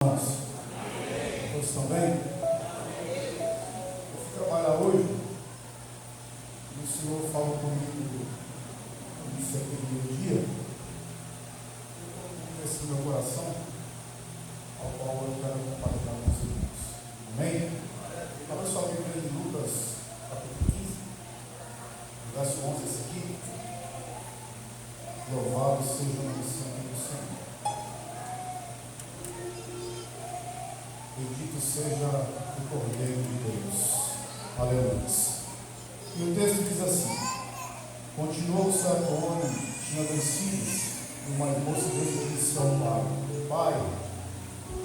Todos estão bem? Eu fui trabalhar hoje e o Senhor falou comigo isso aqui no meu dia, esse meu coração, ao qual eu quero compartilhar com os irmãos. Amém? Abra sua Bíblia em Lucas, capítulo 15, verso 11, esse aqui. Louvado seja o nome santo do Senhor. Bendito seja o Cordeiro de Deus. Aleluia. E o texto diz assim: continuou o certo homem, tinha 2 filhos, e o mais moço dele disse ao pai: Pai,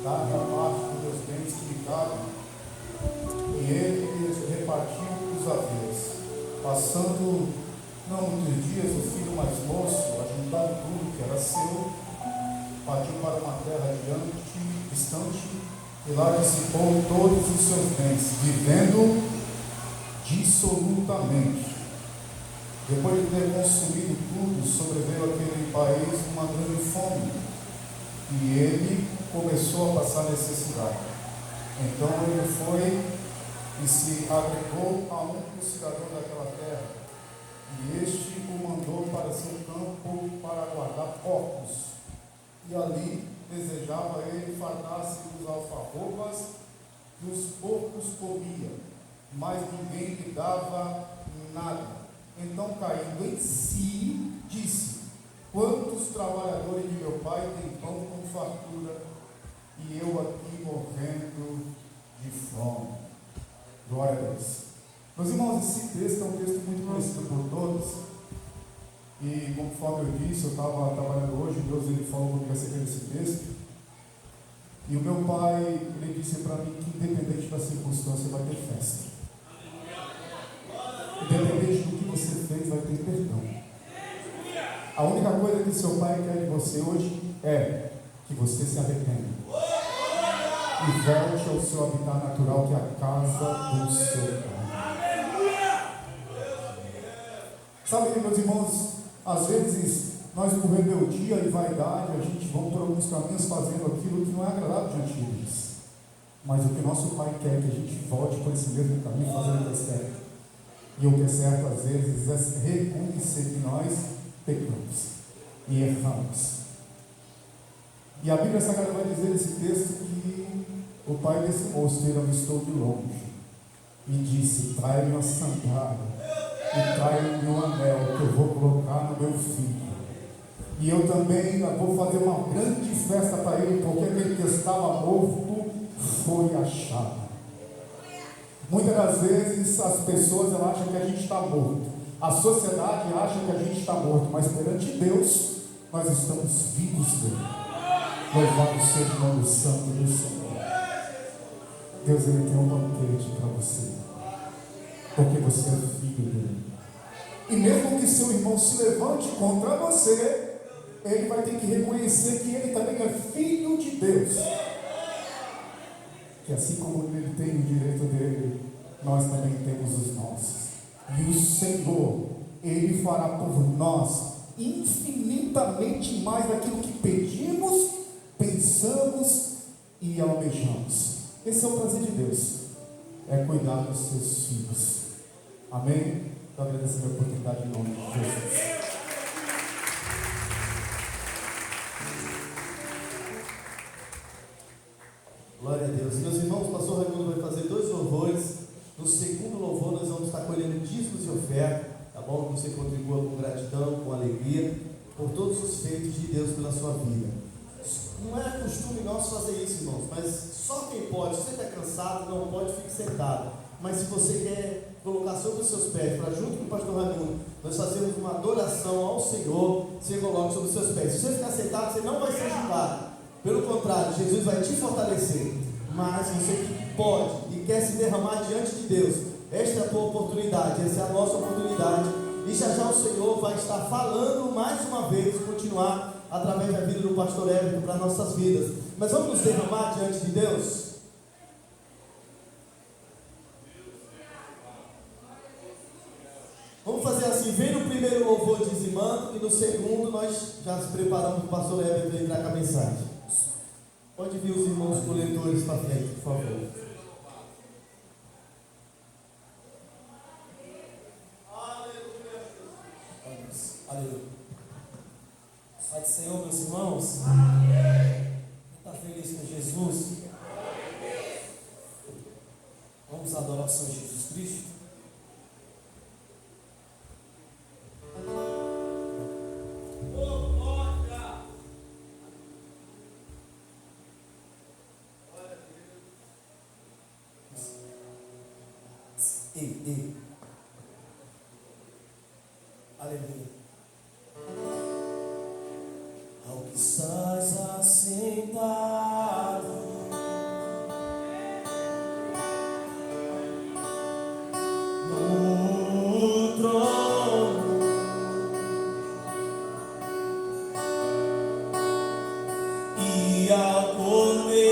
dá-me a parte dos meus bens que me cabem. E ele lhes repartiu os haveres. Passando não muitos dias, o filho mais moço, ajuntando tudo que era seu, partiu para uma terra distante, e lá dissipou todos os seus bens, vivendo dissolutamente. Depois de ter consumido tudo, sobreveio àquele país uma grande fome, e ele começou a passar necessidade. Então ele foi e se agregou a um cidadão daquela terra, e este o mandou para seu campo para guardar porcos, e ali desejava ele fartar-se dos alfarrobas que os porcos comiam, mas ninguém lhe dava nada. Então, caindo em si, disse: quantos trabalhadores de meu pai têm pão com fartura, e eu aqui morrendo de fome. Glória a Deus. Meus irmãos, esse texto é um texto muito conhecido por todos. E conforme eu disse, eu estava trabalhando hoje, Deus ele falou comigo acerca desse texto. E o meu pai, ele disse para mim que independente da circunstância vai ter festa. Independente do que você fez, vai ter perdão. A única coisa que seu pai quer de você hoje é que você se arrependa e volte ao seu habitat natural, que é a casa do seu pai. Sabe, meus irmãos, às vezes, nós por rebeldia e vaidade, a gente vamos por alguns caminhos fazendo aquilo que não é agradável diante de Deus. Mas o que nosso Pai quer é que a gente volte por esse mesmo caminho, fazendo o que é certo. E o que é certo, às vezes, é reconhecer que nós pecamos e erramos. E a Bíblia Sagrada vai dizer nesse texto que o pai desse moço ele avistou de longe e disse: trai-me uma sandália e trai-me um anel que eu vou colocar no meu filho. E eu também vou fazer uma grande festa para ele, porque aquele que estava morto foi achado. Muitas das vezes as pessoas acham que a gente está morto, a sociedade acha que a gente está morto, mas perante Deus nós estamos vivos dele. Louvado seja o nome santo do Senhor. Deus ele tem um banquete para você, porque você é filho dele. E mesmo que seu irmão se levante contra você, ele vai ter que reconhecer que ele também é filho de Deus. Que assim como ele tem o direito dele, nós também temos os nossos. E o Senhor, ele fará por nós infinitamente mais daquilo que pedimos, pensamos e almejamos. Esse é o prazer de Deus, é cuidar dos seus filhos. Amém? Então agradeço a oportunidade em nome de Jesus. Glória a Deus. Meus irmãos, o pastor Raimundo vai fazer 2 louvores. No segundo louvor nós vamos estar colhendo dízimos e oferta, tá bom? Que você contribua com gratidão, com alegria, por todos os feitos de Deus pela sua vida. Não é costume nosso fazer isso, irmãos, mas só quem pode. Se você está cansado, não pode, fique sentado. Mas se você quer colocar sobre os seus pés, para junto com o pastor Raimundo, nós fazemos uma adoração ao Senhor, você coloca sobre os seus pés. Se você ficar sentado, você não vai ser julgado. Pelo contrário, Jesus vai te fortalecer. Mas você que pode e quer se derramar diante de Deus, esta é a tua oportunidade, essa é a nossa oportunidade. E já já o Senhor vai estar falando mais uma vez, continuar através da vida do pastor Everton para nossas vidas. Mas vamos nos derramar diante de Deus? Vamos fazer assim: vem no primeiro louvor dizimando, e no segundo nós já nos preparamos para o pastor Everton entrar com a mensagem. Pode vir os irmãos coletores para frente, por favor. Aleluia. Pai do Senhor, meus irmãos. Está feliz com Jesus? Vamos adorar o Senhor Jesus Cristo. Ei. Aleluia. Ao que estás assentado no trono, e ao Cordeiro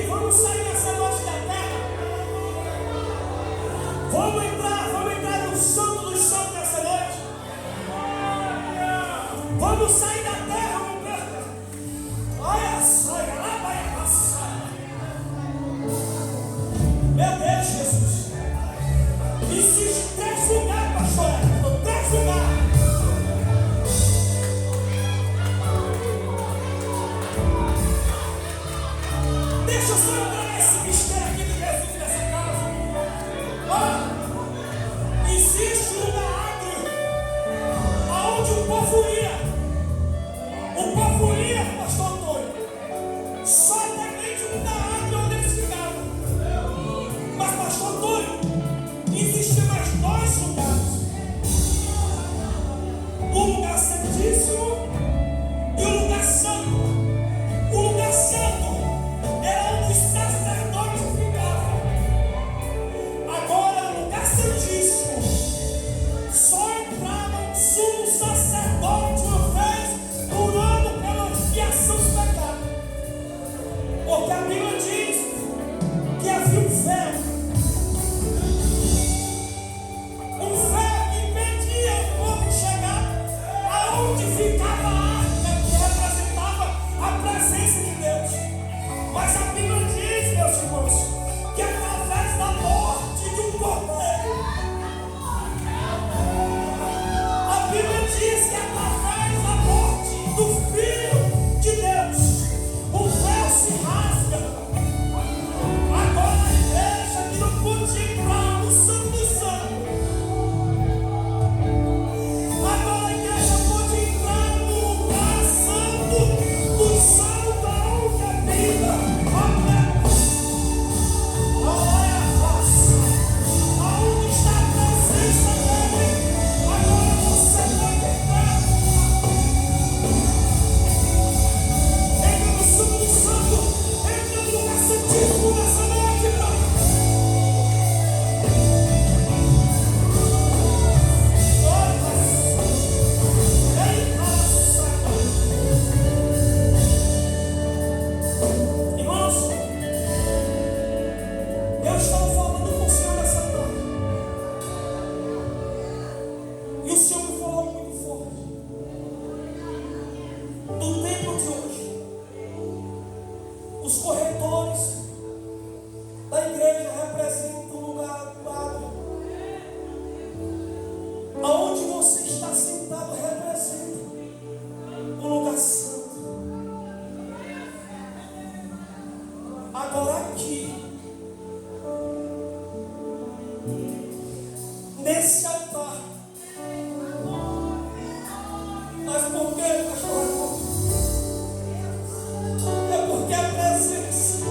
vamos sair nessa noite da terra. Vamos entrar no santo dos santos nessa noite. Vamos sair da terra, meu Deus. Olha só, lá vai passar. Meu Deus, Jesus. Existem 3 lugares, pastor. 3 lugares. Deixa eu só entrar nesse mistério aqui de Jesus nessa casa. Ó, existe um lugar aonde o povo ia. O povo ia, pastor Antônio, só temente um lugar onde eles ficavam. Mas, pastor Antônio, existem mais 2 lugares. O lugar santíssimo e o lugar santo. O lugar santo era onde os sacerdotes ficavam. Agora, o lugar santíssimo só entrava um sumo sacerdote uma vez por ano pela expiação dos pecados. Porque a Bíblia diz que havia um véu. Um véu que impedia o povo de chegar aonde ficava a arca que representava a presença de Deus. Mas a Bíblia diz, meus irmãos, que através da morte de um cordeiro, a Bíblia diz que através da morte do Filho de Deus, o véu se rasga. Agora a igreja que não podia entrar no Santo dos Santos, agora a igreja pode entrar no lugar santo do santo, aonde a Bíblia olha a face, aonde está a presença dele. Agora você pode entrar. Entra no Santo do Santo, entra no lugar santíssimo nessa noite, irmão. Irmãos, eu estava falando com o Senhor nessa tarde. E o Senhor me falou muito forte. No tempo de hoje, os corretores da igreja representam um lugar adequado. Aonde você está sentado representa um lugar santo. Agora aqui, nesse altar, mas por que, pastor? É porque a presença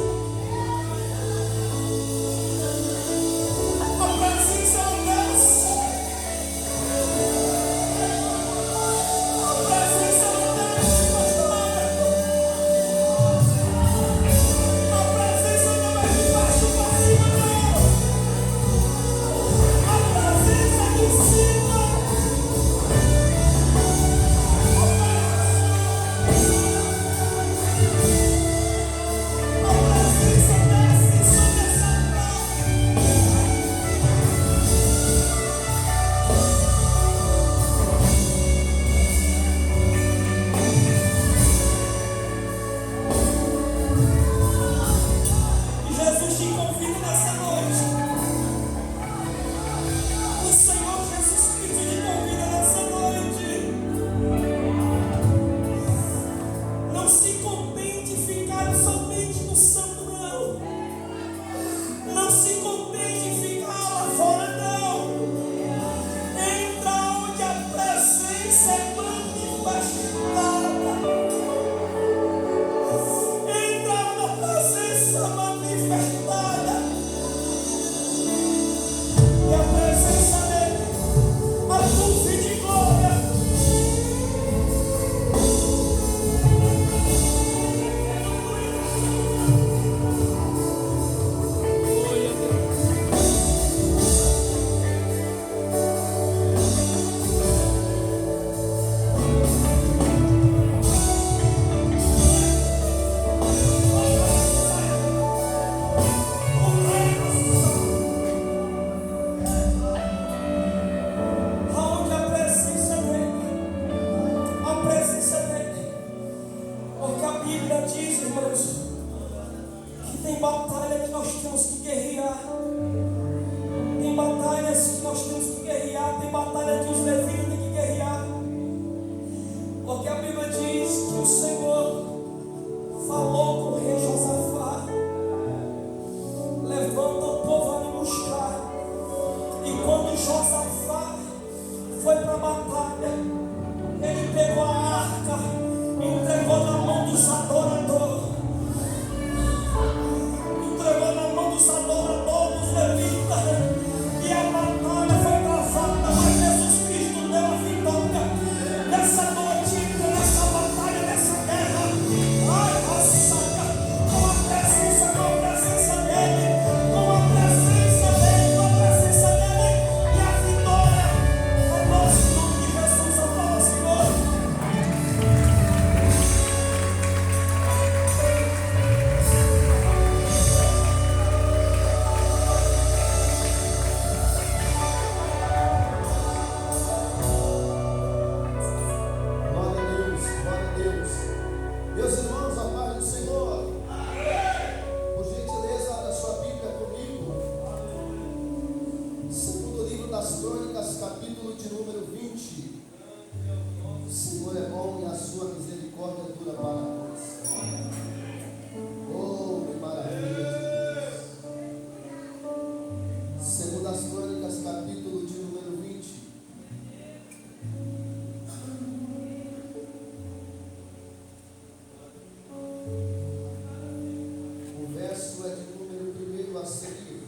desce. A presença desce, pastor. A presença não é de baixo para cima, não. A presença é de cima. A presença desce sobre essa terra. E Jesus te convida nessa noite. O Senhor Jesus Cristo te convida nessa noite. Não se contente em ficar somente no santo, não. Não se contente em ficar lá fora, não. Entra onde a presença é manifestada. Entra na presença manifestada. E a presença dele, a luz de glória. Glória a Deus. batalha que nós temos que guerrear. Tem batalhas que nós temos que guerrear. Tem batalha que os levitas têm que guerrear. Porque a Bíblia diz que o Senhor falou com o rei Josafá: levanta o povo a me buscar. E quando Josafá foi para a batalha, ele pegou a arca, entregou na mão dos adoradores, dos levitas, e a batalha foi travada, mas Jesus Cristo deu a vitória nessa noite, nessa batalha, nessa guerra. Ai, raçaca, com a presença dele, com a presença dele, e a vitória, ao nosso nome de Jesus, ao nosso Senhor. Glória a Deus, glória a Deus. Meus irmãos, a paz do Senhor. Por gentileza, abra sua Bíblia comigo. Segundo livro das Crônicas, capítulo de número 20. O Senhor é bom e a sua misericórdia dura para nós. Oh, que maravilha de Deus. Segundo as Crônicas, capítulo de número 20. O verso é de número 1 a seguir.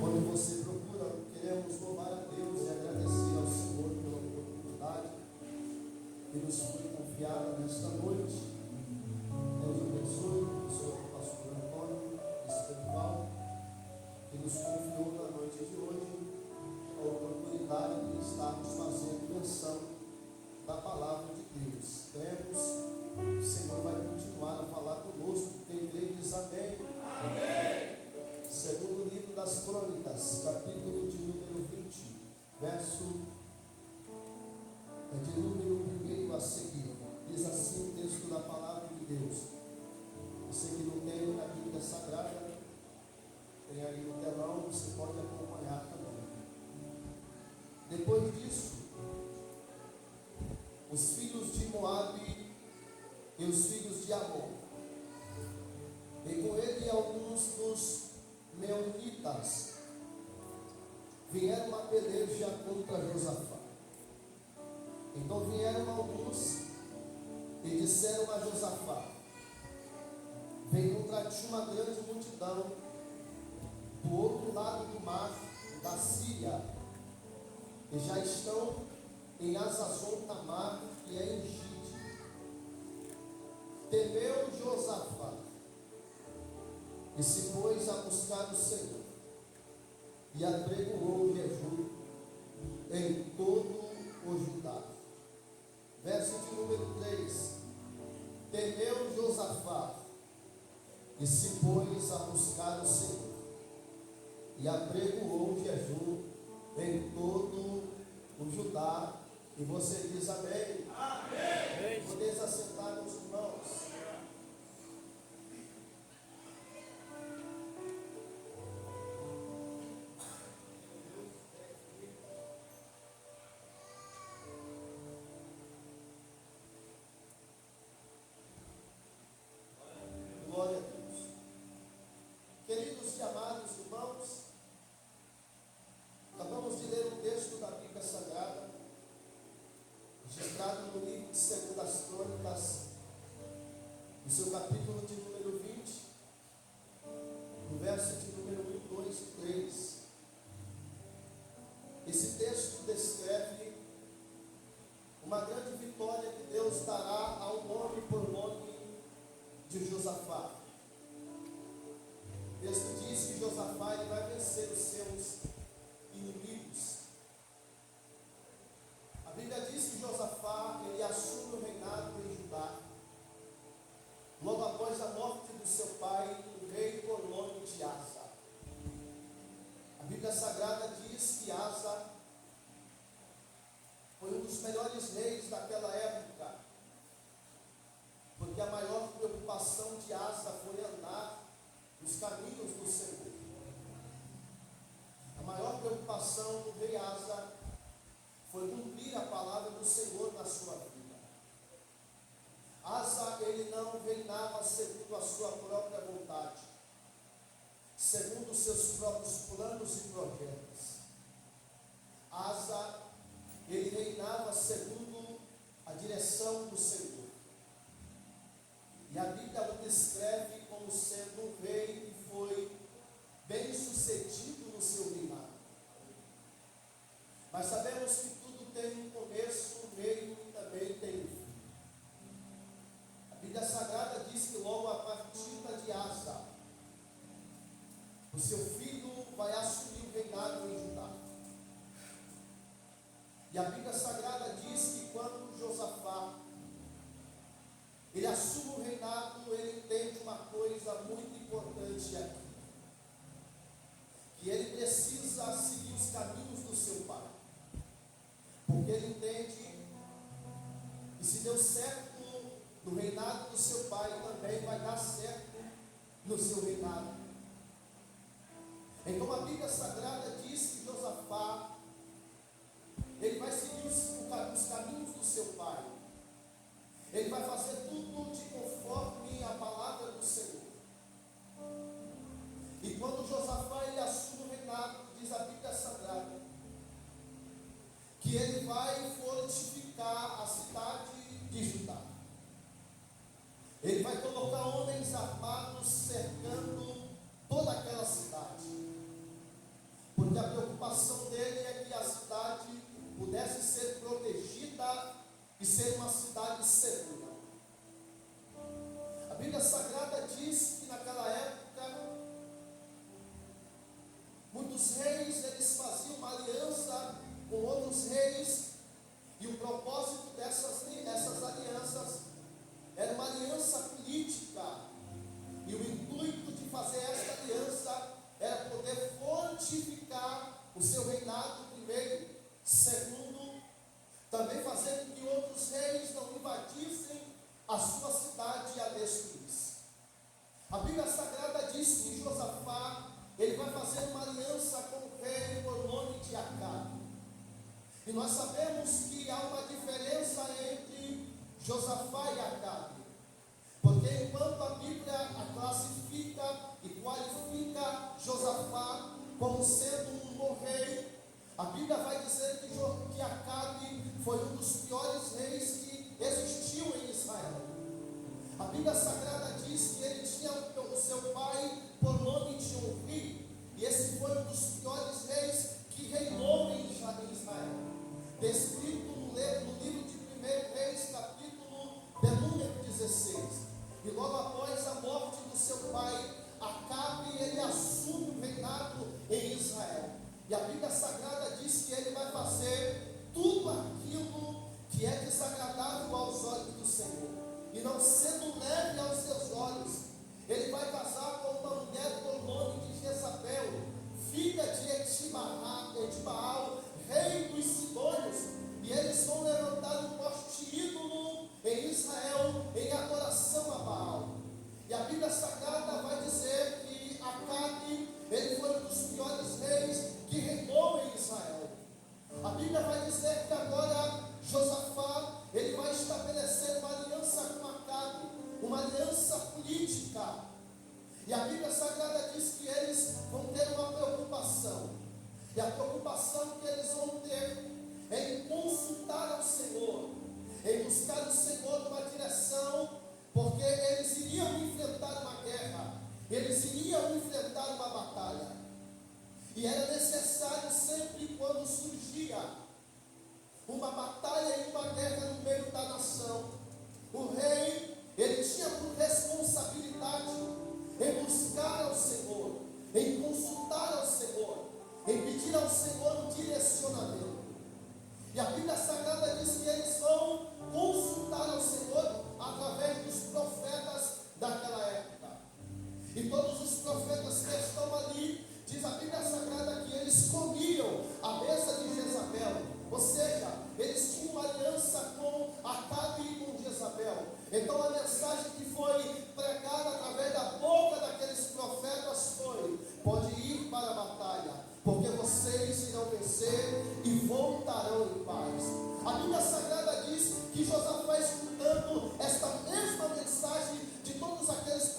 Quando você procura, queremos louvar a Deus e agradecer ao Senhor pela oportunidade que nos foi confiada nesta noite. Deus abençoe o Senhor pastor Antônio Esperival, que nos confiou na noite de hoje a oportunidade de estarmos fazendo menção da palavra de Deus. Cremos que o Senhor vai continuar a falar conosco. Quem crê diz amém. Amém. Segundo livro das Crônicas, capítulo de número 20, verso é de número 1 a seguir. Diz assim o texto da palavra de Deus. Você que não tem a Bíblia Sagrada, tem aí no telão, você pode acompanhar também. Depois disso, os filhos de Moabe e os filhos de Amon, e com ele alguns dos meunitas, vieram a peleja contra Josafá. Então vieram alguns e disseram a Josafá: vem contra ti uma grande multidão do outro lado do mar da Síria, e já estão em Hazazon Tamar, que é em Gide. Temeu Josafá e se pôs a buscar o Senhor, e apregoou o jejum em todo o Judá. Verso de número 3. Temeu Josafá e se pôs a buscar o Senhor, e apregoou o jejum em todo o Judá. E você diz amém? Amém. Podeis assentar, meus irmãos. Glória a Deus. Queridos e amados irmãos, acabamos de ler um texto da Bíblia Sagrada, registrado no livro de 2 Crônicas, no seu capítulo de número 20, no verso de número 1, 2 e 3. Esse texto descreve uma grande vitória que Deus dará ao nome por nome de Josafá. O texto diz que Josafá ele vai vencer os seus inimigos. A Bíblia diz que Josafá ele assume o reinado em Judá, logo após a morte do seu pai, o rei por nome de Asa. A Bíblia Sagrada diz que Asa foi um dos melhores reis daquela época, porque a maior preocupação de Asa foi andar nos caminhos do Senhor. A maior preocupação do rei Asa foi cumprir a palavra do Senhor na sua vida. Asa, ele não reinava segundo a sua própria vontade, segundo os seus próprios planos e projetos. Asa, ele reinava segundo a direção do Senhor. E a Bíblia o descreve como sendo um rei que foi bem sucedido no seu reinado. Mas sabemos que tudo tem um começo, um meio e também tem um fim. A Bíblia Sagrada diz que logo a partida de Asa, o seu filho vai assumir o reinado em Judá. E a Bíblia Sagrada diz que quando Josafá ele assume o reinado, ele entende uma coisa muito importante aqui, que ele precisa seguir os caminhos do seu pai, porque ele entende que se deu certo no reinado do seu pai, também vai dar certo no seu reinado. Então a Bíblia Sagrada diz que Josafá ele vai seguir os caminhos do seu pai. Ele vai fazer tudo de conforme a palavra do Senhor. E quando Josafá ele assume o reinado, diz a Bíblia Sagrada, que ele vai fortificar a cidade de Judá. Ele vai colocar homens armados cercando toda aquela cidade. Porque a preocupação dele é que a cidade pudesse ser protegida e ser uma cidade segura. A Bíblia Sagrada diz que naquela época muitos reis eles faziam uma aliança com outros reis, e o propósito dessas alianças era uma aliança política, e o intuito de fazer esta aliança era poder fortificar o seu reinado primeiro, segundo, também fazer com que outros reis não invadissem a sua cidade e a destruíssem. A Bíblia Sagrada diz que Josafá ele vai fazer uma aliança com o rei por nome de Acabe. E nós sabemos que há uma diferença entre Josafá e Acabe, porque enquanto a Bíblia a classifica e qualifica Josafá como sendo um bom rei, a Bíblia vai dizer que Acabe foi um dos piores reis que existiu em Israel. A Bíblia Sagrada diz que ele tinha o seu pai por nome de Omri, e esse foi um dos piores reis que reinou em Israel, descrito no livro de 1 Reis, capítulo de número 16. E logo após a morte do seu pai, Acabe ele assume o reinado em Israel. E a Bíblia Sagrada diz que ele vai fazer tudo aquilo que é desagradável aos olhos do Senhor. E não sendo leve aos seus olhos, ele vai casar com uma mulher por nome de Jezabel, filha de Etibaal, rei dos Sidônios. E eles vão levantar um poste ídolo em Israel em adoração a Baal. E a Bíblia Sagrada vai dizer que Acabe ele foi um dos piores reis que reinou em Israel. A Bíblia vai dizer que agora Josafá ele vai estabelecer uma aliança com Acabe, uma aliança política. E a Bíblia Sagrada diz que eles vão ter uma preocupação. E a preocupação que eles vão ter é em consultar ao Senhor, em buscar o Senhor numa direção, porque eles iriam enfrentar uma guerra, eles iriam enfrentar uma batalha. E era necessário sempre quando surgia uma batalha e uma guerra no meio da nação, o rei, ele tinha por responsabilidade em buscar ao Senhor, em consultar ao Senhor, em pedir ao Senhor um direcionamento. E a Bíblia Sagrada diz que eles vão consultar ao Senhor através dos profetas daquela época. E todos os profetas que estão ali, diz a Bíblia Sagrada que eles comiam a mesa de Jezabel, ou seja, eles tinham uma aliança com Acabe e com Jezabel. Então a mensagem que foi pregada através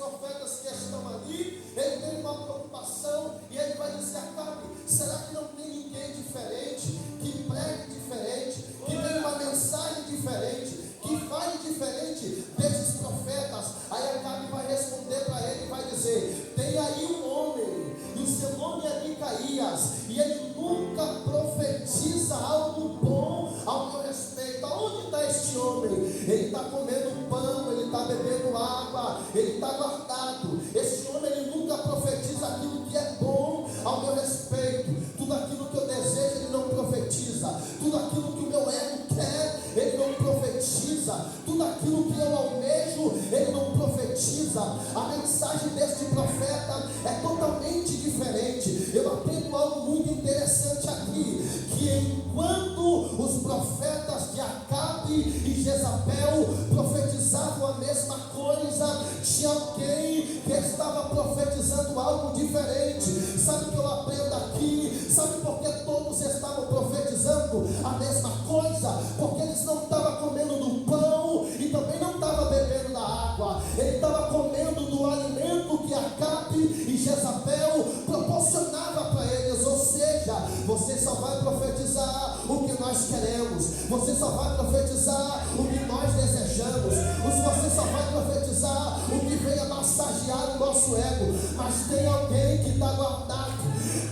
profetas que estão ali, ele tem uma preocupação e ele vai dizer: Acabe, será que não tem ninguém diferente, que pregue diferente, que tem uma mensagem diferente, que fale diferente desses profetas? Aí Acabe vai responder para ele e vai dizer: tem aí um homem, e o seu nome é Micaías, e ele nunca profetiza algo bom ao meu respeito. Aonde está este homem? Ele está comendo pão, ele está bebendo água, ele está guardado. Este homem, ele nunca profetiza aquilo que é bom ao meu respeito. Tudo aquilo que eu desejo, ele não profetiza. Tudo aquilo que o meu ego quer, ele não profetiza. Tudo aquilo que eu almejo, ele não profetiza. A mensagem deste profeta é totalmente diferente. Eu aprendo algo muito interessante aqui, que enquanto os profetas de Acabe e Jezabel profetizavam a mesma coisa, tinha alguém que estava profetizando algo diferente. Sabe o que eu aprendo aqui? Sabe por que todos estavam profetizando a mesma coisa? Porque eles não estavam comendo do pão e também não estavam bebendo da água. Ele estava comendo do alimento que Acabe e Jezabel proporcionava para eles. Ou seja, você só vai profetizar o que nós queremos, você só vai profetizar o que nós desejamos, você só vai profetizar o que venha massagear o nosso ego. Mas tem alguém que está guardado,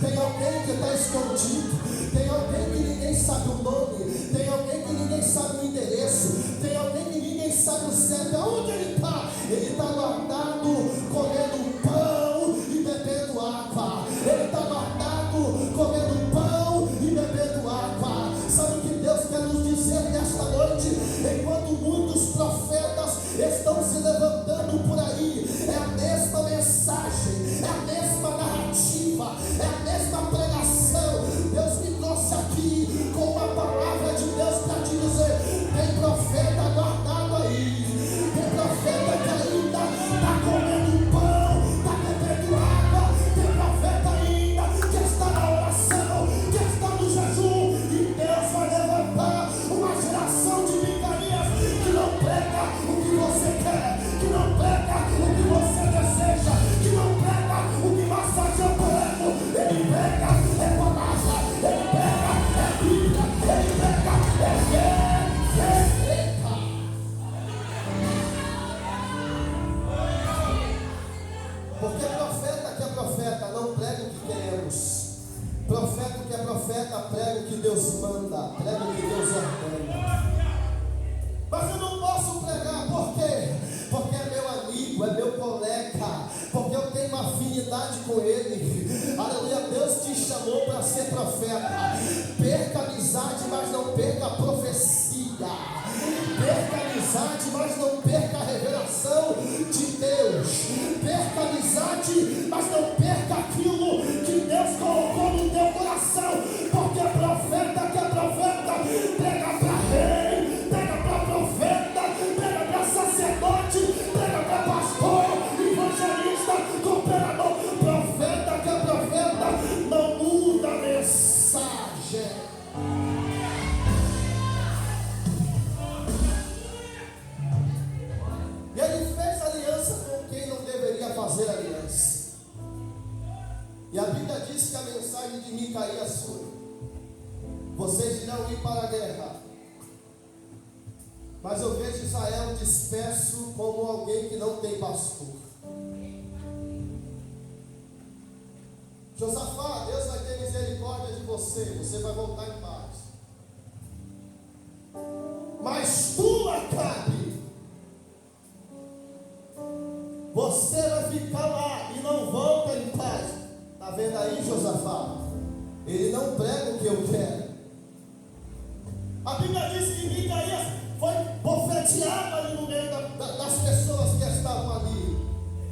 tem alguém que está escondido, tem alguém que ninguém sabe o nome, tem alguém que ninguém sabe o endereço, tem alguém que ninguém sabe o CEP, aonde ele está? Ele está guardado, comendo pão e bebendo água. Ele está guardado, comendo pão e bebendo água. Sabe o que Deus quer nos dizer nesta noite? Enquanto muitos profetas estão se levantando por aí, é a mesma mensagem, é a mesma narrativa, é a mesma pregação. Deus me trouxe aqui com uma palavra de Deus para te dizer: tem profeta guardado aí, tem profeta que ainda está comendo pão, está bebendo água, tem profeta ainda que está na oração, que está no jejum, e Deus vai levantar uma geração de Micaías que não prega o que você quer, que não prega o que você deseja, que não prega o que massageia o teu ego. Ele prega é palavra, ele prega é Bíblia, ele prega é fé. Porque profeta que é profeta não prega o que queremos. Profeta que é profeta prega o que Deus manda, prega o que Deus ordena. Mas eu não posso pregar, por quê? Porque é meu amigo, é meu colega, porque eu tenho uma afinidade com ele. Aleluia, Deus te chamou para ser profeta. Perca a amizade, mas não perca a profecia. Perca a amizade, mas não perca a revelação de Deus. Perca a amizade, mas não perca aquilo que Deus colocou no teu coração. Porque profeta que é profeta prega para rei, prega para profeta, prega para sacerdote, prega para pastor, evangelista, cooperador. Profeta que é profeta não muda a mensagem. E ele fez aliança com quem não deveria fazer aliança. E a Bíblia diz que a mensagem de Micaías foi: vocês irão ir para a guerra, mas eu vejo Israel disperso como alguém que não tem pastor. Josafá, Deus vai ter misericórdia de você, você vai voltar em paz. Mas tu, Acabe, você vai ficar lá e não volta em paz. Está vendo aí, Josafá? Ele não prega o que eu quero. A Bíblia diz que Micaías foi bofeteado ali no meio das pessoas que estavam ali.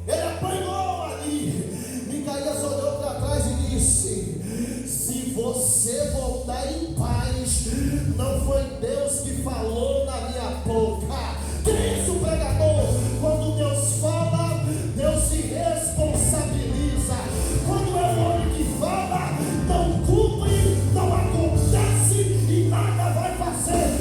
Ele apanhou ali. Micaías olhou para trás e disse: se você voltar em paz, não foi Deus que falou na minha boca. Que é isso, pregador? Quando Deus fala, Deus se responsabiliza. Quando é o homem que fala, não cumpre, não acontece e nada vai fazer.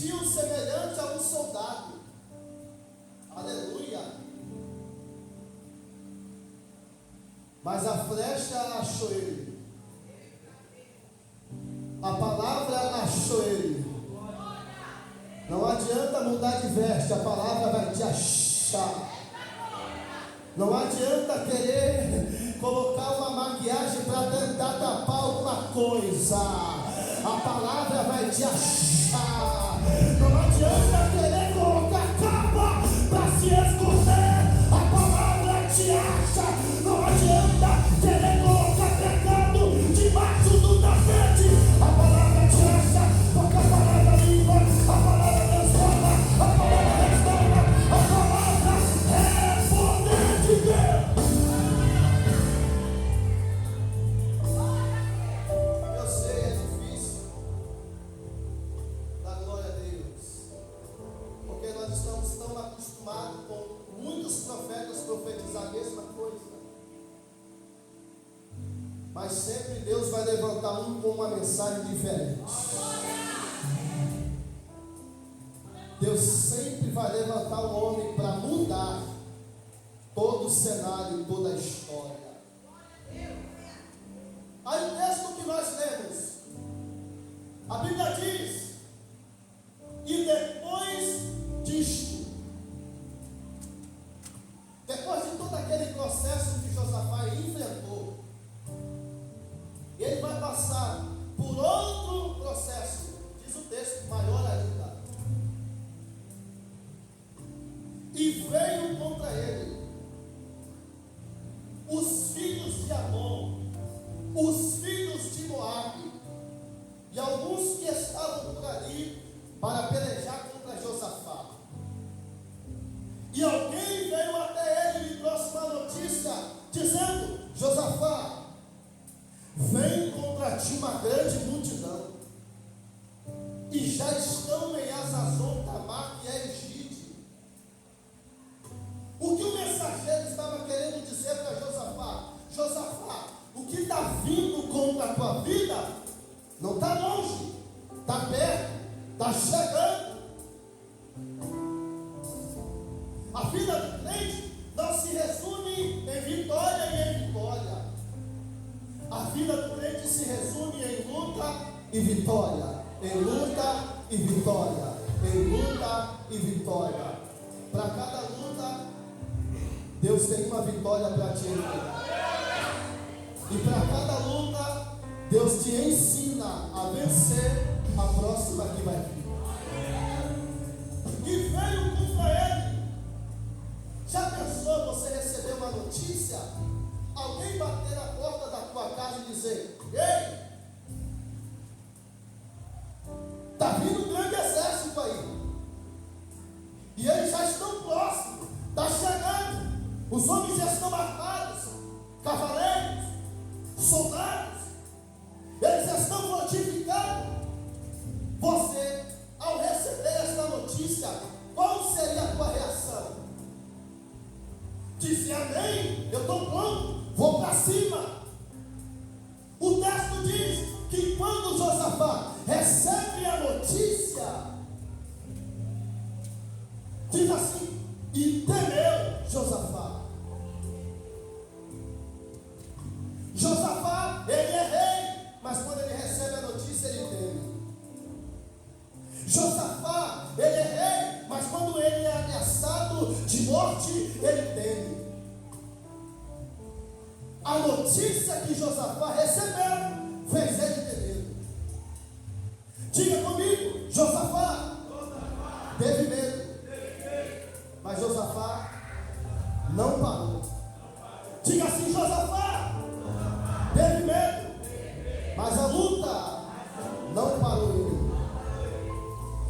vestiu semelhante a um soldado. Aleluia. Mas a flecha achou ele. A palavra achou ele. Não adianta mudar de veste, a palavra vai te achar. Não adianta querer colocar uma maquiagem para tentar tapar alguma coisa. A palavra vai te achar. Não adianta querer colocar capa para se esconder. A palavra te acha. Não adianta querer colocar pecado debaixo do tapete. A palavra te acha, porque a palavra limpa, a palavra transforma, a palavra restaura, a palavra é poder de Deus. Eu sei, é difícil dar glória a Deus, porque nós estamos tão acostumados com muitos profetas profetizar a mesma coisa. Mas sempre Deus vai levantar um com uma mensagem diferente. Deus sempre vai levantar um homem para mudar todo o cenário, toda a história. Aí o texto que nós lemos, a Bíblia diz: e depois disto, depois de todo aquele processo que Josafá enfrentou, ele vai passar por outro processo, diz o texto, maior ainda. E veio contra ele os filhos de Amon, os filhos de Moabe, e alguns que estavam por ali para pelejar contra Josafá. E alguém veio até ele e lhe trouxe uma notícia, dizendo: Josafá, vem contra ti uma grande multidão, e já estão em Azazon, Tamar e Egide. O que o mensageiro estava querendo dizer para Josafá? Josafá, o que está vindo contra a tua vida não está longe, está perto, está chegando. A vida do crente não se resume em vitória e em vitória. A vida do crente se resume em luta e vitória, em luta e vitória, em luta e vitória. Para cada luta, Deus tem uma vitória para ti. E para cada luta, Deus te ensina a vencer a próxima que vai vir. E veio contra ele. Já pensou você receber uma notícia? Alguém bater na porta da tua casa e dizer: ei, está vindo um grande exército aí, e eles já estão próximos, está chegando, os homens já estão armados, cavaleiros, soldados, eles já estão fortificados. Você, ao receber esta notícia, qual seria a tua reação? Dizer: amém, eu estou pronto, vou para cima. O texto diz que quando Josafá recebe a notícia, diz assim: e temeu Josafá. Josafá, ele é rei, mas quando ele recebe a notícia, ele teme. Josafá, ele é rei, mas quando ele é ameaçado de morte, ele teme. A notícia que Josafá recebeu fez ele ter medo. Diga comigo: Josafá teve medo, mas Josafá não parou. Diga assim: Josafá teve medo, mas a luta não parou ele.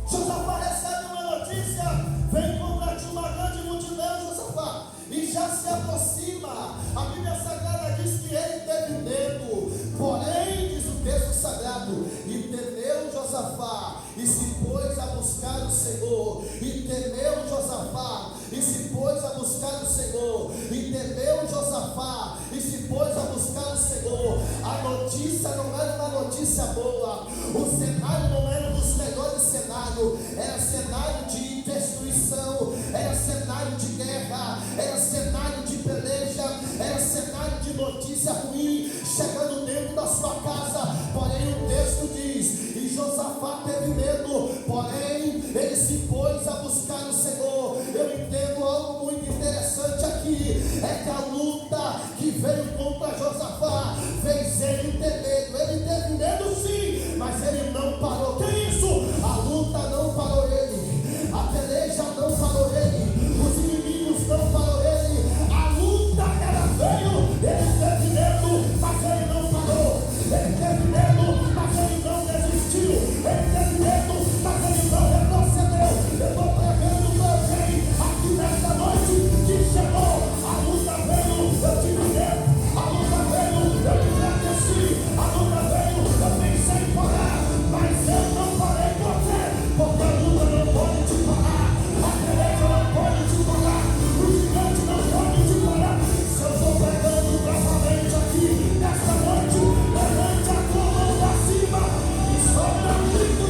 Josafá recebe uma notícia: vem contra ti uma grande multidão, Josafá, e já se aproxima. A Bíblia Sagrada diz que ele teve medo, porém, diz o texto sagrado, e temeu Josafá, e se pôs pôs a buscar o Senhor e temeu Josafá, e se pôs a buscar o Senhor e temeu Josafá, e se pôs a buscar o Senhor. A notícia não era uma notícia boa, o cenário não era um dos melhores cenários, era cenário de destruição, era cenário de guerra, era cenário de peleja, era cenário de notícia ruim chegando dentro da sua casa. Porém o texto diz: e Josafá teve medo, porém ele se pôs a buscar o Senhor. Eu entendo algo muito interessante aqui, é que a luta que veio contra Josafá fez ele ter medo. Ele teve medo sim, mas ele não parou. Que isso? A luta não parou ele, a peleja não parou ele, os inimigos não parou ele. A luta era veio, ele teve medo, mas ele não parou. Ele teve medo, mas ele não desistiu. Ele teve medo, mas ele não retrocedeu. Eu estou pregando para alguém aqui nesta noite que chegou. A luta veio, eu tive medo. A luta veio, eu me enfraqueci. A luta veio, eu pensei em parar, mas eu não parei com você, porque a luta não pode te parar, a peleja não pode te parar, o gigante não pode te parar. Se eu estou pregando bravamente aqui nesta noite, levante a tua mão para cima e solta o grito.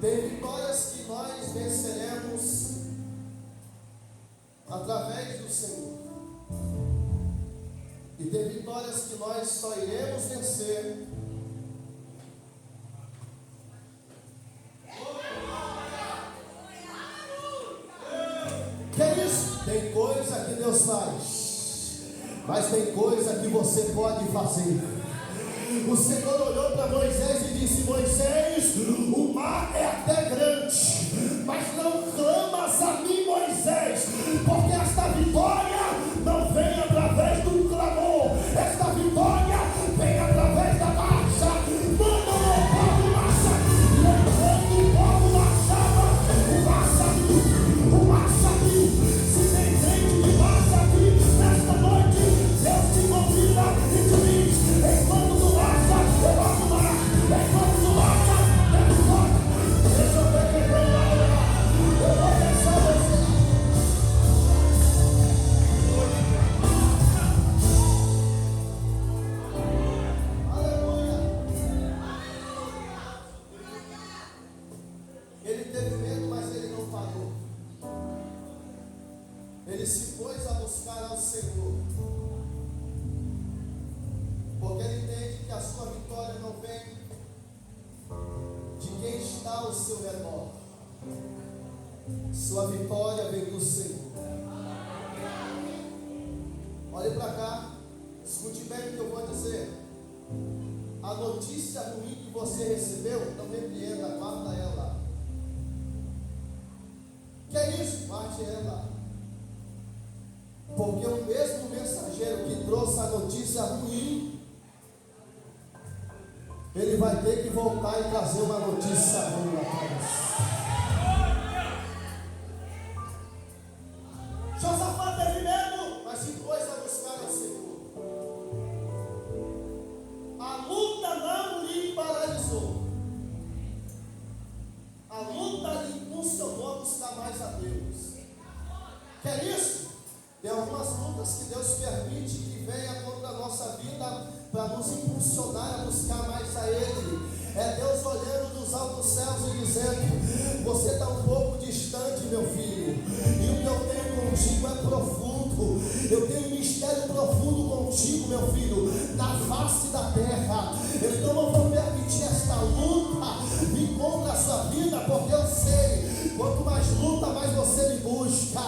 Tem vitórias que nós venceremos através do Senhor, e tem vitórias que nós só iremos vencer que é isso? Tem coisa que Deus faz, mas tem coisa que você pode fazer. O Senhor olhou para Moisés e disse: Moisés, o mar é até grande, mas não clamas a mim, Moisés, porque esta vitória não vem através do clamor, esta vitória vem através da marcha. Manda o povo marchar. Lembrando o povo marchava, o marcha viu. Se tem gente de marcha aqui nesta noite, Deus te convida e te diz: enquanto tu marcha, eu vou parar. Enquanto tu marcha, Deus volta. Deixa eu ver quem vem lá orar. Eu vou deixar você. Aleluia. Ele teve medo, mas ele não parou. Ele se pôs a buscar ao Senhor, porque ele entende que a sua vitória não vem de quem está ao seu redor. Sua vitória vem do Senhor. Olhe para cá, escute bem o que eu vou dizer. A notícia ruim que você recebeu, não repreenda, guarda ela. Que é isso? Guarde ela. Porque o mesmo mensageiro que trouxe a notícia ruim, ele vai ter que voltar e trazer uma notícia boa para você. Josafá teve medo, mas se pôs a buscar ao Senhor. A luta não lhe paralisou. A luta lhe impulsionou a buscar mais a Deus. Quer isso? Tem algumas lutas que Deus permite que venha contra a nossa vida para nos impulsionar a buscar mais a Ele. É Deus olhando dos altos céus e dizendo: você está um pouco distante, meu filho, e o que eu tenho contigo é profundo. Eu tenho um mistério profundo contigo, meu filho, na face da terra. Então eu vou permitir esta luta vir contra a sua vida, porque eu sei, quanto mais luta, mais você me busca.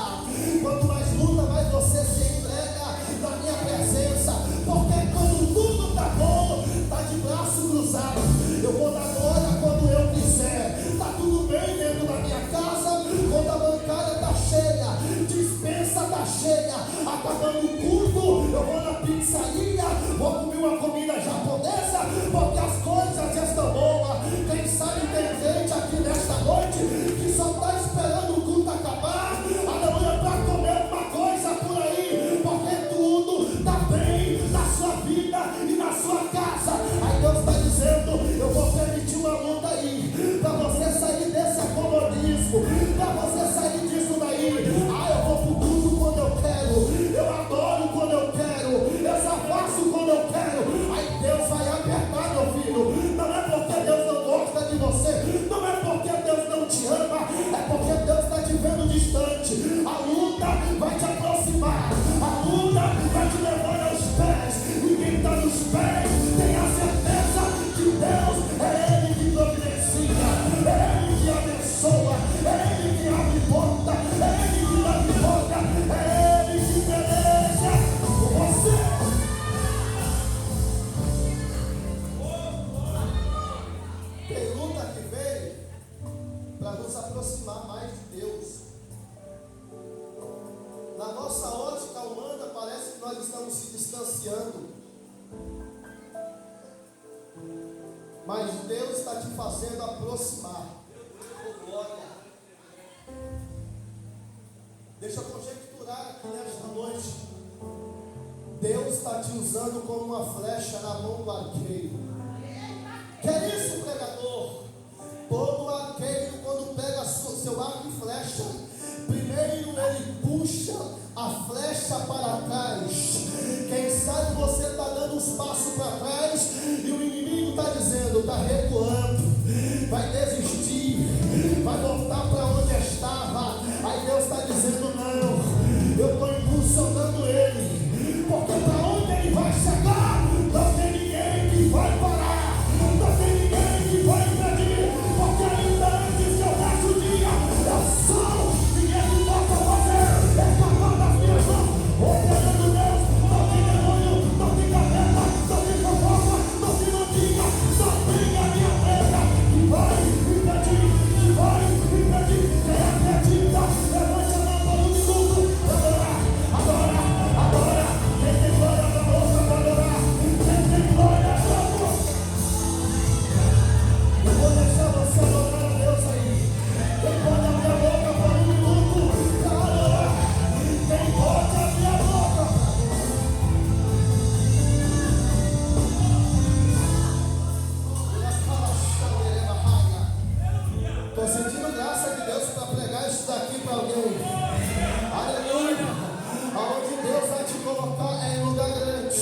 Quanto mais luta, mais você se entrega na minha presença. Porque quando tudo está bom, está de braço cruzado, eu vou dar glória quando eu quiser. Está tudo bem dentro da minha casa, quando a bancada está cheia, dispensa está cheia, acabando o culto, eu vou na pizzaria, vou comer uma comida japonesa, porque as coisas estão boas. Quem sabe tem gente aqui nesta noite que só está esperando o culto acabar, aleluia, para comer uma coisa por aí, porque nós estamos se distanciando. Mas Deus está te fazendo aproximar. Oh, glória. Deixa eu conjecturar aqui nesta noite. Deus está te usando como uma flecha na mão do arqueiro. Que é isso, pregador? Todo arqueiro, quando pega seu arco e flecha, primeiro ele puxa a flecha para trás. Quem sabe você está dando uns passos para trás e o inimigo está dizendo, está recuando, vai desistir, vai voltar para onde estava. Aí Deus está dizendo, não, eu estou impulsionando ele, porque para onde ele vai chegar, não tem ninguém que vai parar, não tem ninguém que vai impedir, porque ainda antes que eu passe o dia, eu sou, ninguém que possa fazer, escapar das minhas mãos. Operando Deus, não tem demônio, não tem capeta, não tem fofoca, não tem mantiga, só tem a minha pedra, que vai impedir, que vai impedir, quem acredita, levante a mão por um minuto, adora, adora, quem tem glória na boca para adorar, quem tem glória na boca. Eu vou deixar você adorar a Deus aí, quem pode abrir a boca por um minuto para adorar, quem pode abrir a boca. Estou sentindo graça de Deus para pregar isso daqui para alguém. Aleluia. Aonde Deus vai te colocar é em lugar grande.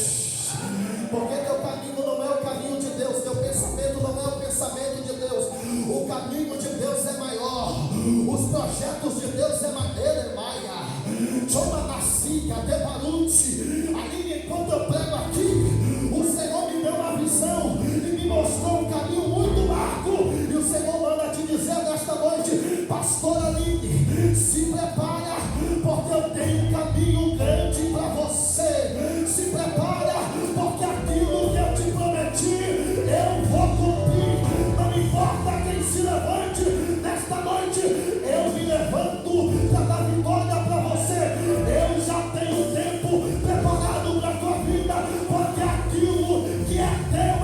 Porque teu caminho não é o caminho de Deus, teu pensamento não é o pensamento de Deus. O caminho de Deus é maior. Os projetos de Deus é maia. Chama Nacica, Debarute. Ali enquanto eu prego aqui, o Senhor me deu uma visão e me mostrou um caminho muito largo. E o Senhor manda te dizer nesta noite, pastora Aline, se prepara, porque eu tenho um caminho grande para você. Se prepara, porque aquilo que eu te prometi, eu vou cumprir. Não importa quem se levante nesta noite, eu me levanto para dar vitória para você. Eu já tenho tempo preparado para a tua vida, porque aquilo que é teu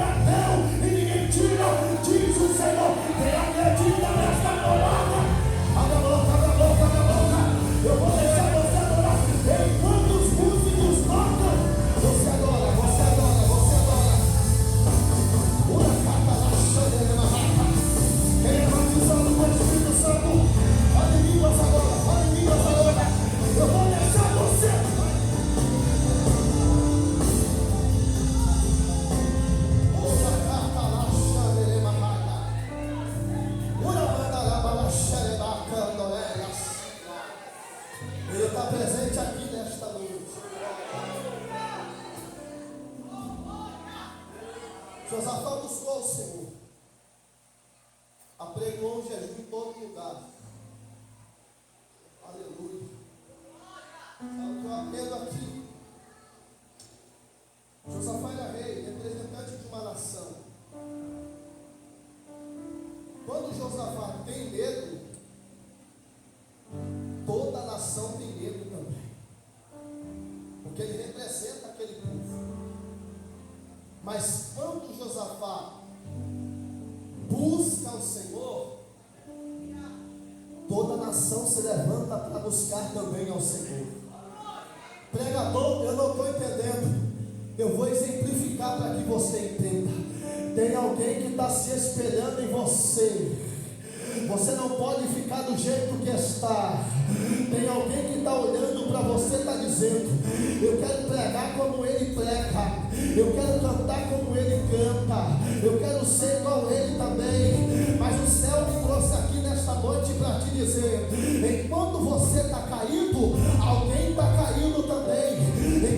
e ninguém tira, diz o Senhor. Quem acredita nesta palavra, abre a boca, abre a boca, abre a boca. Eu vou deixar você adorar. Enquanto os músicos tocam, você adora, você adora, você adora. Uma carta lá, chorando na rata. Quem é batizado com o Espírito Santo, fale em línguas agora, fale em línguas agora. Eu vou deixar você. Uma carta lá, chorando na rata. Uma banda lá, bala, xerebaca, candoléias. Ele está presente aqui nesta noite. Josafá buscou o Senhor, apregou um jejum em todo lugar. Aleluia. Sabe o que eu aprendo aqui? Josafá era rei, representante de uma nação. Quando Josafá tem medo, toda a nação tem medo também, porque ele representa aquele povo. Mas quando Josafá busca o Senhor, toda a nação se levanta para buscar também ao Senhor. Pregador, eu não estou entendendo. Eu vou exemplificar para que você entenda. Tem alguém que está se espelhando em você. Você não pode ficar do jeito que está. Tem alguém que está olhando para você e está dizendo: eu quero pregar como ele prega, eu quero cantar como ele canta, eu quero ser igual ele também. Mas o céu me trouxe aqui nesta noite para te dizer: enquanto você está caído, alguém está caído também.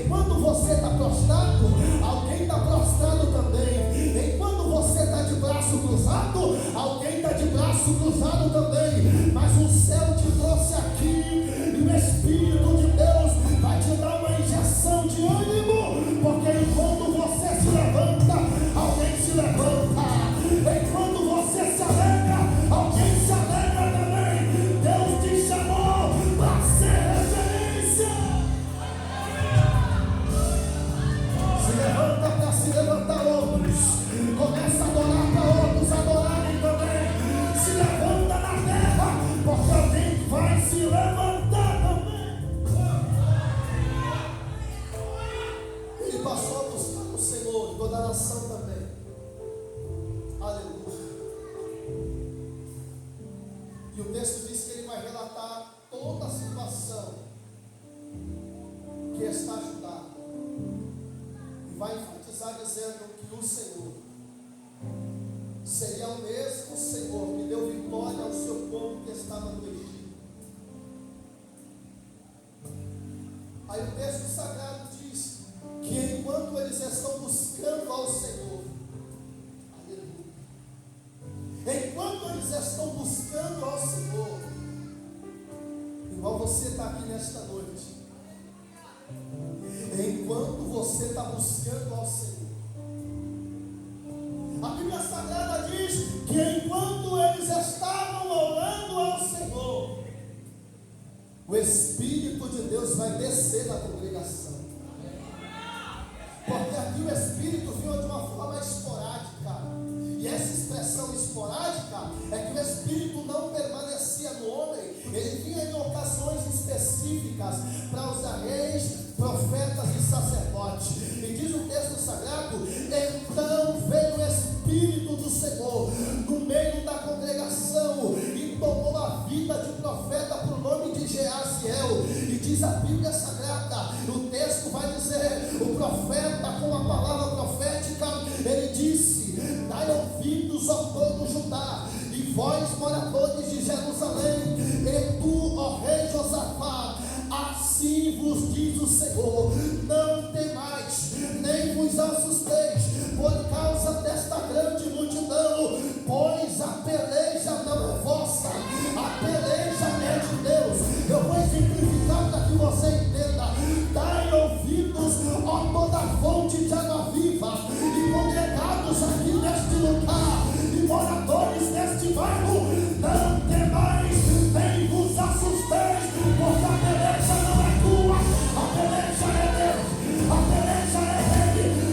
Enquanto você está prostrado, alguém está prostrado também. Enquanto você está de braço cruzado, alguém está de braço cruzado também. Mas o céu te trouxe aqui, e o Espírito de Deus vai te dar uma injeção de ânimo, porque enquanto você se levanta, alguém se levanta. Enquanto você se alegra, alguém se alegra também. Deus te chamou para ser referência. passou a buscar o Senhor, e toda a nação também. Aleluia. E o texto diz que ele vai relatar toda a situação que está ajudada. E vai enfatizar dizendo que o Senhor seria o mesmo Senhor que deu vitória ao seu povo que estava no Egito. Aí o texto sagrado diz que enquanto eles estão buscando ao Senhor, aleluia, enquanto eles estão buscando ao Senhor, igual você está aqui nesta noite, enquanto você está buscando ao Senhor, a Bíblia Sagrada diz que enquanto eles estavam orando ao Senhor, o Espírito de Deus vai descer na congregação. Porque aqui o Espírito vinha de uma forma esporádica. E essa expressão esporádica é que o Espírito não permanecia no homem. Ele vinha em ocasiões específicas para usar reis, profetas e sacerdotes. E diz o texto sagrado: então veio o Espírito do Senhor no meio da congregação e tomou a vida de profeta por nome de Jeaziel. E diz a Bíblia Sagrada, o texto vai dizer, o profeta com a palavra profética, ele disse: dai ouvidos ao todo Judá, e vós moradores de Jerusalém, e tu, ó rei Josafá, assim vos diz o Senhor: não temais, nem vos assusteis por causa desta grande multidão, pois a peleja não é vossa, a peleja é de Deus. Eu vou simplificar para que você entenda. Dai ouvidos, ó toda fonte de água viva, e congregados aqui neste lugar, e moradores deste bairro, não temais, nem vos assusteis, porque a peleja não é tua, a peleja é Deus, a peleja é Ele,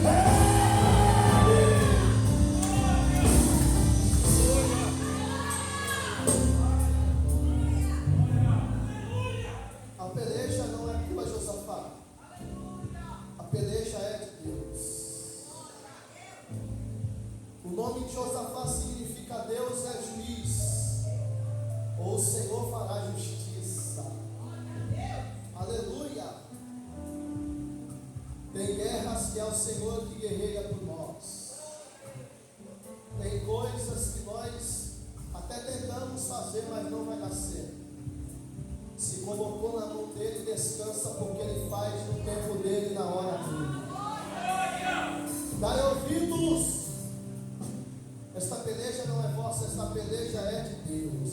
A peleja não é tua, Josafá, a peleja é de Deus. O nome de Josafá significa Deus é juiz, ou o Senhor fará justiça. Aleluia. Tem guerras que é o Senhor que guerreia por nós. Tem coisas que nós até tentamos fazer, mas não vai dar certo. Se colocou na mão dele, descansa, porque ele faz no tempo dele, na hora dele. Dai ouvidos. Esta peleja não é vossa, esta peleja é de Deus.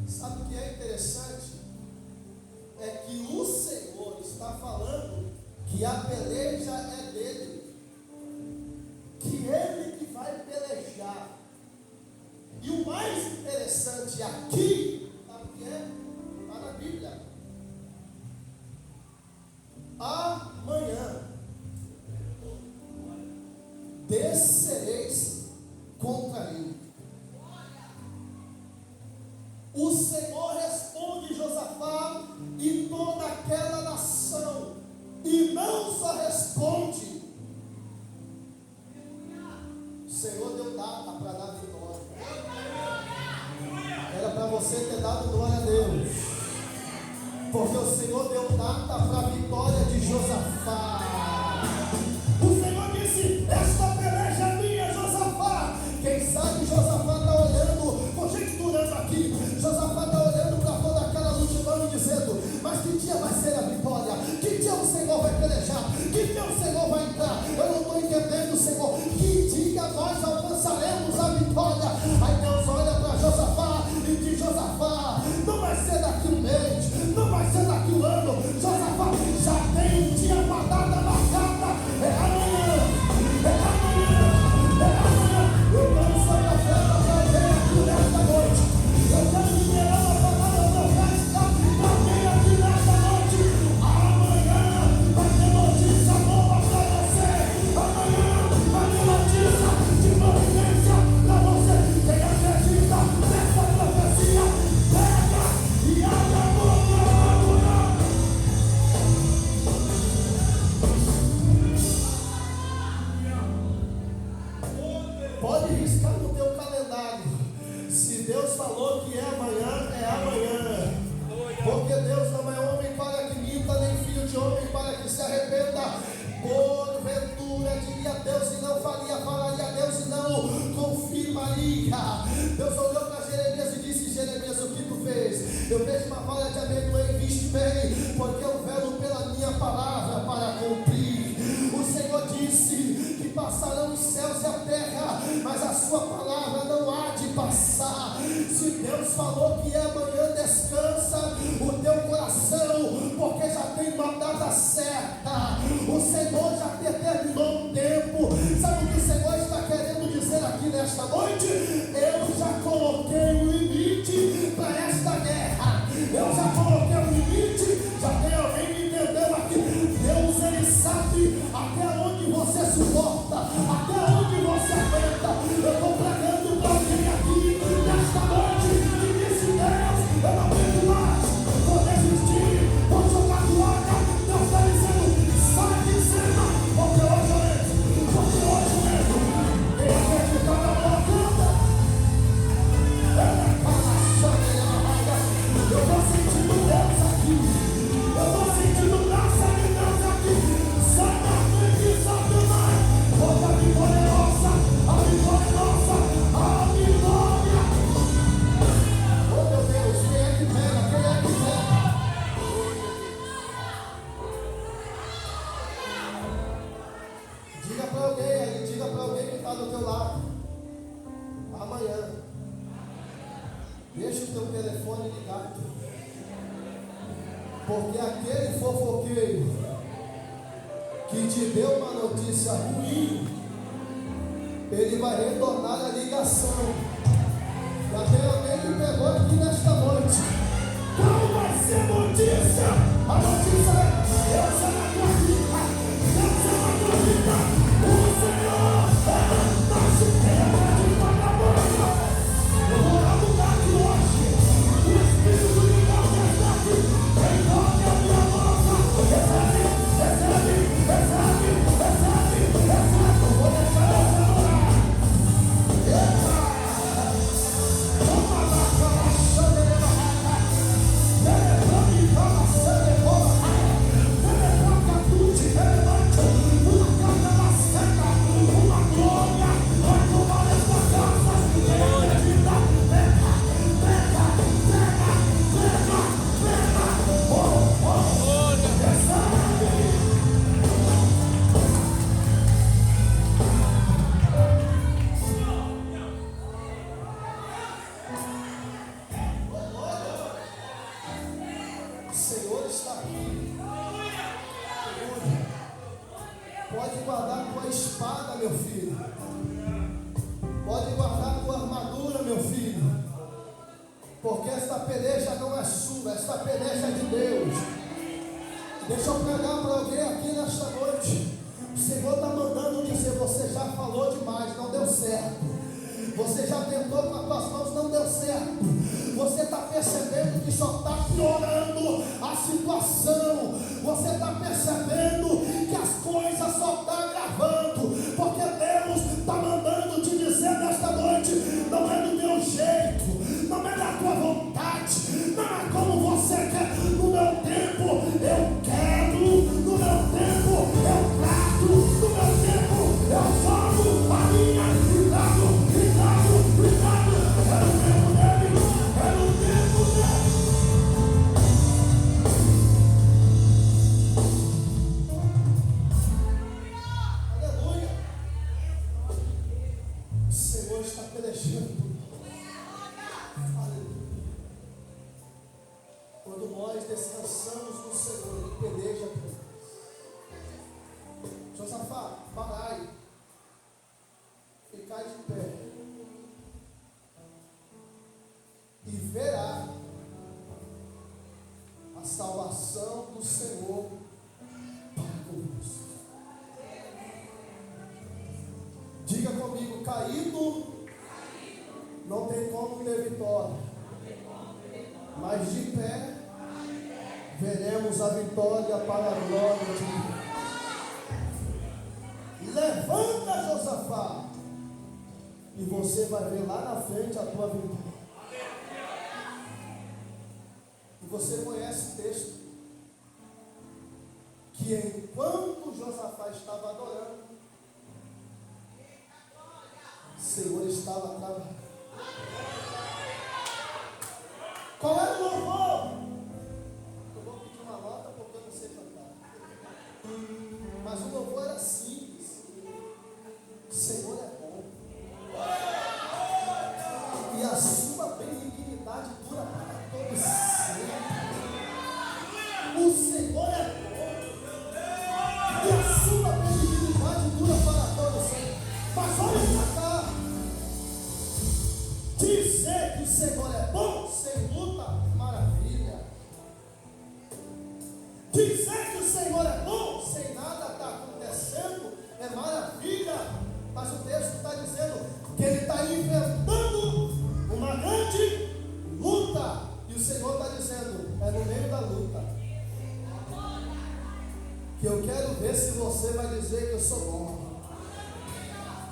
Sabe o que é interessante? É que o Senhor está falando que a peleja é dele, que ele que vai pelejar. E o mais interessante aqui, sabe o que é? Está na Bíblia. Amanhã descereis contra ele. O Senhor responde Josafá e toda aquela nação, e não só responde, o Senhor deu data para dar vitória. Era para você ter dado glória a Deus, porque o Senhor deu data para a vitória de Josafá. O Senhor disse: esta peleja é minha, Josafá. Quem sabe Josafá está olhando, conjecturando aqui, Josafá está olhando para toda aquela multidão e dizendo: mas que dia vai ser a vitória? Que dia o Senhor vai pelejar? Que dia o Senhor vai entrar? Eu não estou entendendo, Senhor. Que dia nós alcançaremos a vitória? Aí Deus olha para Josafá e diz: Josafá, não vai ser daqui um mês, não vai ser daqui um ano. Josafá, já tem um dia para data marcada. É amanhã, é amanhã, é amanhã. Eu não sou profeta para ver aqui nesta noite. Eu quero liberar uma palavra profética para ver aqui nesta noite. Amanhã vai ter notícia boa para você. Amanhã vai ter notícia de providência para você. Quem acredita nessa profecia, pega e abre. riscar no teu calendário. Se Deus falou que é amanhã, é amanhã. Porque Deus não é homem para que minta, nem filho de homem para que se arrependa. Porventura diria Deus e não faria, falaria Deus e não confirmaria. Deus olhou para Jeremias e disse: Jeremias, o que tu fez? Eu vejo uma palha de amendoim, viste bem, porque eu velo pela minha palavra para cumprir. O Senhor disse que passarão os céus e a terra, mas a sua palavra não há de passar. Se Deus falou que é amanhã, descansa o teu coração, porque já tem uma data certa. O Senhor já determinou um tempo. Sabe o que o Senhor está querendo dizer aqui nesta noite? Eu já coloquei um limite para esta guerra. Eu já coloquei um limite. Já tem alguém que entendeu aqui? Deus, Ele sabe até onde você suporta, até onde você aguenta. Eu estou pregando para alguém aqui nesta noite que disse: Deus, eu não aguento mais, vou desistir, vou jogar toalha. Deus está dizendo: sai de cima, porque hoje eu entro, porque hoje eu entro. Quem acredita na boa canta, eu estou sentindo Deus aqui, eu estou sentindo graça de Deus aqui. Sai da frente, sobe mais, porque a vitória é nossa, a vitória é nossa, a vitória. Oh meu Deus, quem é que pega, quem é que pega? Diga para alguém aí, diga para alguém que está do teu lado: amanhã, deixa o teu telefone ligado, porque aquele fofoqueiro que te deu uma notícia ruim, ele vai retornar a ligação. Já tem alguém que pegou aqui nesta noite. Qual vai ser a notícia? A notícia é: Deus é na tua vida, Deus é na tua vida. O Senhor é nosso Deus de vagabundo. Eu vou mudar aqui hoje. O Espírito de Deus está aqui. Envolve a minha boca. Recebe, recebe, recebe, recebe, recebe. Eu vou deixar você orar. Eita! Toma lá, toma, chama ele na raia. Telegrame, toma, chama ele na raia. Telegrame, catute, relevante. Uma carga na seca, uma glória. Vai tomar esta casa. Acredita, pega, pega, pega, pega, pega. Oh, oh, recebe. O Senhor está aqui. Pode guardar tua espada, meu filho. Pode guardar tua armadura, meu filho. Porque esta peleja não é sua, esta peleja é de Deus. Deixa eu pregar para alguém aqui nesta noite. O Senhor está mandando dizer: você já falou demais, não deu certo. Você já tentou com as tuas mãos, não deu certo. Você está percebendo que só está piorando a situação. Você está percebendo que as coisas só estão agravando. Porque Deus está mandando te dizer nesta noite: não é do teu jeito, não é da tua vontade, não é como você quer. No meu tempo eu quero, no meu tempo eu trato, no meu tempo eu jogo a minha. Cuidado, é o tempo dele, é o tempo dele. Aleluia. O Senhor está pelejando. Aleluia. Quando nós descansamos no Senhor, Ele peleja por nós. Josafá, parai. Ficai de pé e verá a salvação do Senhor para convosco. Diga comigo: caído não tem como ter vitória, mas de pé veremos a vitória para a glória de Deus. Levanta, Josafá, E você vai ver lá na frente a tua vitória. E você conhece o texto, que enquanto Josafá estava adorando, o Senhor estava trabalhando. Qual era o louvor? Eu vou pedir uma nota porque eu não sei cantar. Mas o louvor era simples. O Senhor é bom. E a sua benignidade dura para todos sempre. O Senhor é bom. E a sua benignidade dura para todos sempre. Mas olha para cá. Dizer que o Senhor é bom sem luta, maravilha. Dizer que o Senhor é bom sem nada está acontecendo, é maravilha. Mas o texto está dizendo que ele está inventando uma grande luta. E o Senhor está dizendo, é no meio da luta que eu quero ver se você vai dizer que eu sou bom.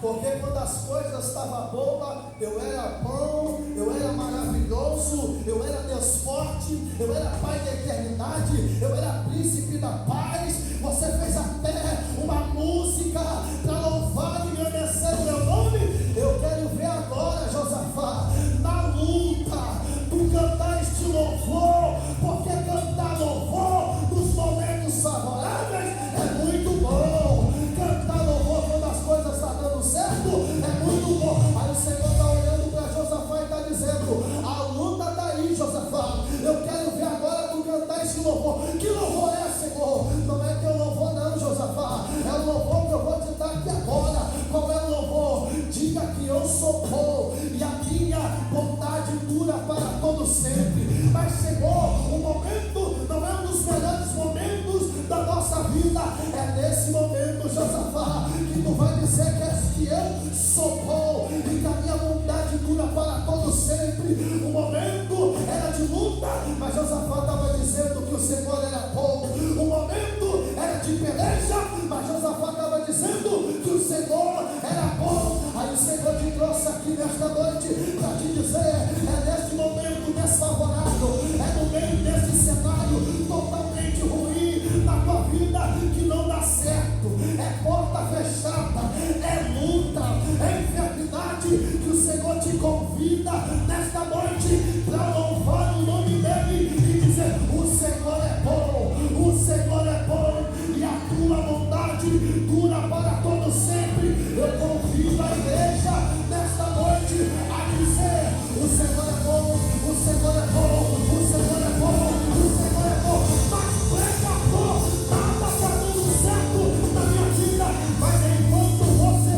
Porque quando as coisas estavam boas, eu era bom, eu era maravilhoso, eu era Deus forte, eu era Pai da eternidade, eu era príncipe da paz. Você fez até uma música para louvar e engrandecer o meu nome. Eu quero ver agora, Josafá, na luta, tu cantar este louvor, porque cantar louvor nos momentos favoráveis é muito bom. Cantar louvor quando as coisas estão dando certo é muito bom. Aí o Senhor está olhando para Josafá e está dizendo, a luta está aí, Josafá, eu quero ver agora tu cantar esse louvor. Que louvor é, Senhor? Não é teu louvor não, Josafá, é o louvor que eu vou te dar aqui agora. Qual é o louvor? Diga que eu sou bom e a minha bondade dura para todo sempre. Mas, Senhor, o momento não é um dos melhores momentos da nossa vida, é nesse momento, Josafá, que tu vai dizer que eu sou bom e que a minha bondade dura para todo sempre. O momento era de luta, mas Josafá estava dizendo que o Senhor era bom. O momento era de peleja, mas Josafá estava dizendo que o Senhor era bom. Aí o Senhor te trouxe aqui nesta noite para te dizer, é neste momento desfavorável, é no meio desse cenário totalmente ruim na tua vida que não dá certo, é porta fechada, é luta, é enfermidade, que o Senhor te convida nesta noite para louvar o nome dele e dizer, o Senhor é bom, o Senhor é bom e a tua bondade dura para todo sempre. Eu convido a igreja nesta noite a dizer, o Senhor é bom, o Senhor é bom, o Senhor é bom, o Senhor é bom. Mas pregador, nada está dando certo na minha vida, mas enquanto você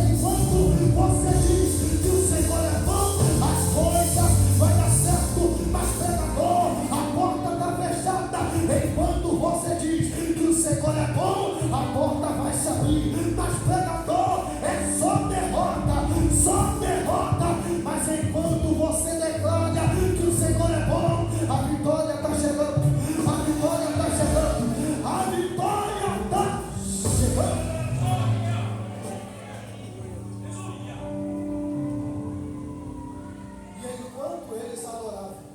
diz que o Senhor é bom, as coisas vai dar certo. Mas pregador, a porta está fechada. Enquanto você diz que o Senhor é bom, a porta vai se abrir. Mas pregador, é só derrota, só derrota. Mas enquanto você declara que o Senhor é bom, a vitória está chegando, a vitória está chegando, a vitória está chegando. E enquanto eles adoravam,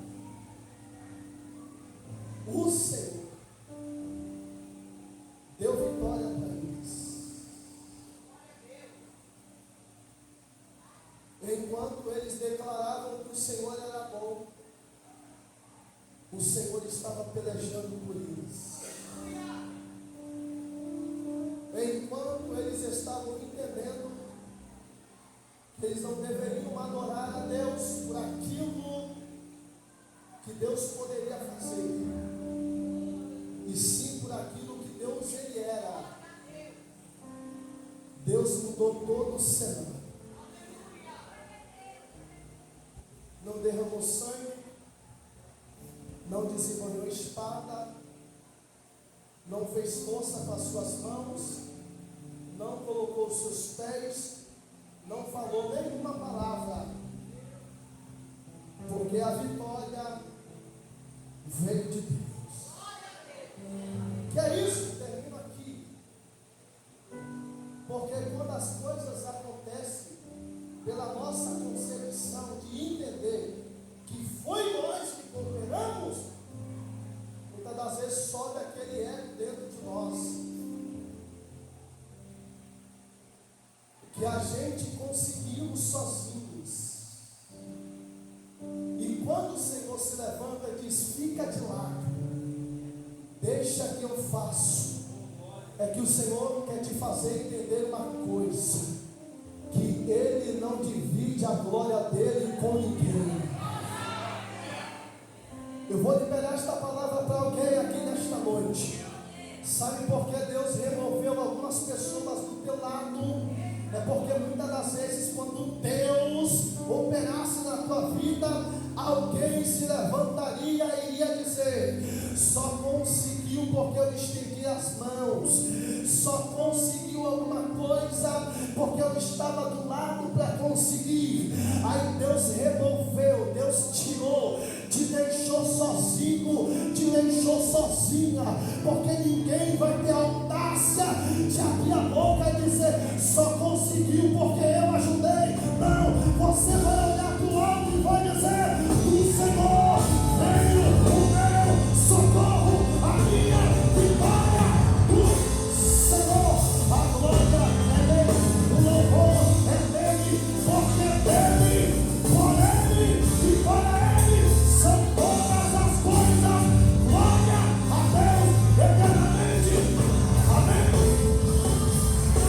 o Senhor deu vitória para eles. Enquanto eles declaravam que o Senhor era bom, o Senhor estava pelejando por eles. Enquanto eles estavam entendendo que eles não deveriam adorar a Deus por aquilo que Deus poderia fazer, e sim por aquilo que Deus ele era, Deus mudou todo o cenário. Não derramou sangue, não desenvolveu espada, não fez força com as suas mãos, não colocou os seus pés, não falou nenhuma palavra, porque a vitória veio de Deus. Que é isso? Termino aqui. Porque quando as coisas acontecem pela nossa concepção de entender que foi nós que cooperamos, muitas das vezes sobe aquele ego dentro de nós, que a gente conseguiu sozinhos. E quando o Senhor se levanta e diz: fica de lado, deixa que eu faço, é que o Senhor quer te fazer entender uma coisa: que Ele não divide a glória dele com ninguém. Eu vou liberar esta palavra para alguém aqui nesta noite. Sabe por que Deus removeu algumas pessoas do teu lado? É porque muitas das vezes, quando Deus operasse na tua vida, alguém se levantaria e iria dizer: só conseguiu porque eu estendi as mãos, só conseguiu alguma coisa porque eu estava do lado para conseguir. Aí Deus removeu, Deus tirou, te deixou sozinho, te deixou sozinha, porque ninguém vai ter